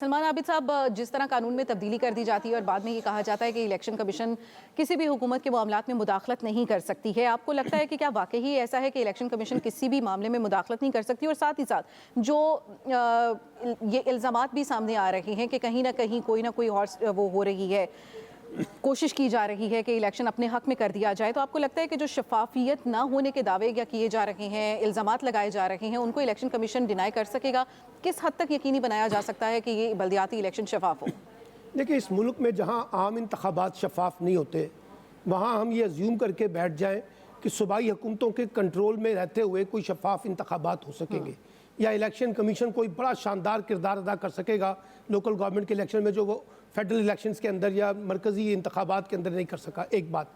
सलमान आबिद साहब, जिस तरह कानून में तब्दीली कर दी जाती है और बाद में ये कहा जाता है कि इलेक्शन कमीशन किसी भी हुकूमत के मामलात में मुदाखलत नहीं कर सकती है, आपको लगता है कि क्या वाकई ही ऐसा है कि इलेक्शन कमीशन किसी भी मामले में मुदाखलत नहीं कर सकती? और साथ ही साथ जो ये इल्ज़ामात भी सामने आ रहे हैं कि कहीं ना कहीं कोई ना कोई और वो हो रही है, कोशिश की जा रही है कि इलेक्शन अपने हक में कर दिया जाए, तो आपको लगता है कि जो शफाफियत ना होने के दावे या किए जा रहे हैं, इल्ज़ामात लगाए जा रहे हैं, उनको इलेक्शन कमीशन डिनाई कर सकेगा? किस हद तक यकीनी बनाया जा सकता है कि ये बल्दियाती इलेक्शन शफाफ हो? देखिए, इस मुल्क में जहां आम इंतखाबात शफाफ नहीं होते, वहां हम ये अज्यूम करके बैठ जाएं कि सूबाई हुकूमतों के कंट्रोल में रहते हुए कोई शफाफ इंतखाबात हो सकेंगे या इलेक्शन कमीशन कोई बड़ा शानदार किरदार अदा कर सकेगा लोकल गवर्नमेंट के इलेक्शन में, जो वो फेडरल इलेक्शंस के अंदर या मरकज़ी इंतखाबात के अंदर नहीं कर सका। एक बात।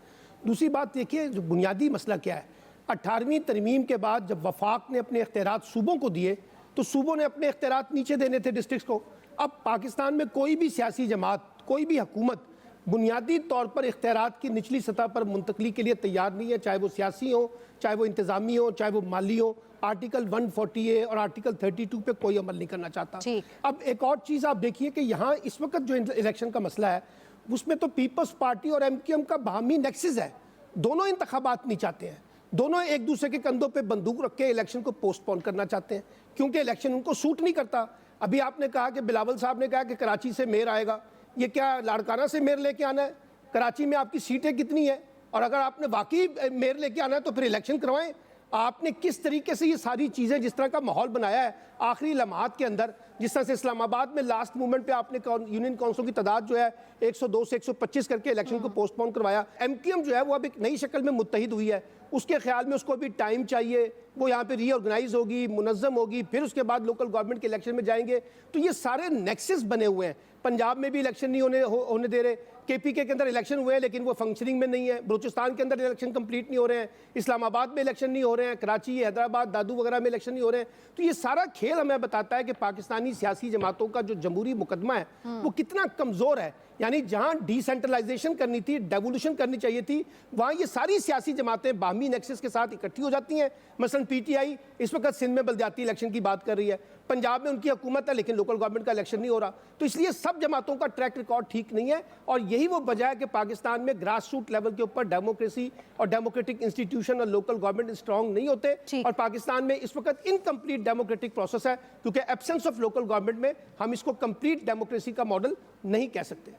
दूसरी बात देखिए, जो बुनियादी मसला क्या है, 18वीं तरमीम के बाद जब वफाक ने अपने इख्तियारात सूबों को दिए तो सूबों ने अपने इख्तियारात नीचे देने थे डिस्ट्रिक्ट को। अब पाकिस्तान में कोई भी सियासी जमात, कोई भी हुकूमत बुनियादी तौर पर इख्तियारात की निचली सतह पर मुंतकली के लिए तैयार नहीं है, चाहे वो सियासी हो, चाहे वो इंतज़ामी हो, चाहे वो माली हो। आर्टिकल 140A और आर्टिकल 32 पे कोई अमल नहीं करना चाहता। अब एक और चीज़ आप देखिए कि यहाँ इस वक्त जो इलेक्शन का मसला है उसमें तो पीपल्स पार्टी और MQM का बाहमी नेक्सस है। दोनों इंतखाबात नहीं चाहते हैं, दोनों एक दूसरे के कंधों पे बंदूक रख के इलेक्शन को पोस्टपोन करना चाहते हैं क्योंकि इलेक्शन उनको सूट नहीं करता। अभी आपने कहा कि बिलावल साहब ने कहा कि कराची से मेयर आएगा, ये क्या लाड़काना से मेयर लेके आना है? कराची में आपकी सीटें कितनी है? और अगर आपने वाकई मेयर लेके आना है तो फिर इलेक्शन करवाएं। आपने किस तरीके से ये सारी चीज़ें, जिस तरह का माहौल बनाया है आखिरी लम्हात के अंदर, जिस तरह से इस्लामाबाद में लास्ट मोमेंट पे आपने यूनियन काउंसिल की तादाद जो है 102 से 125 करके इलेक्शन को पोस्टपोन करवाया। MQM जो है वो अब एक नई शक्ल में मुत्तहिद हुई है, उसके ख्याल में उसको अभी टाइम चाहिए, वो यहाँ पे रीऑर्गेनाइज होगी, मुनज़्ज़म होगी, फिर उसके बाद लोकल गवर्नमेंट के इलेक्शन में जाएंगे। तो ये सारे नेक्सस बने हुए हैं। पंजाब में भी इलेक्शन नहीं होने दे रहे, KPK के अंदर इलेक्शन हुए हैं लेकिन वो फंक्शनिंग में नहीं है, बलूचिस्तान के अंदर इलेक्शन कंप्लीट नहीं हो रहे हैं, इस्लामाबाद में इलेक्शन नहीं हो रहे हैं, कराची, हैदराबाद, दादू वगैरह में इलेक्शन नहीं हो रहे हैं। तो ये सारा खेल हमें बताता है कि पाकिस्तानी सियासी जमातों का जो जमहूरी मुकदमा है वो कितना कमज़ोर है। यानी जहाँ डिसेंट्रलाइजेशन करनी थी, डेवोल्यूशन करनी चाहिए थी, वहाँ ये सारी सियासी जमातें बाहमी नेक्सस के साथ इकट्ठी हो जाती हैं। मसलन PTI इस वक्त सिंध में बल्दियाती इलेक्शन की बात कर रही है, पंजाब में उनकी हुकूमत है लेकिन लोकल गवर्नमेंट का इलेक्शन नहीं हो रहा। तो इसलिए सब जमातों का ट्रैक रिकॉर्ड ठीक नहीं है और यही वो वजह है कि पाकिस्तान में ग्रास रूट लेवल के ऊपर डेमोक्रेसी और डेमोक्रेटिक इंस्टीट्यूशन और लोकल गवर्नमेंट स्ट्रांग नहीं होते। और पाकिस्तान में इस वक्त इनकम्प्लीट डेमोक्रेटिक प्रोसेस है क्योंकि एब्सेंस ऑफ लोकल गवर्नमेंट में हम इसको कंप्लीट डेमोक्रेसी का मॉडल नहीं कह सकते।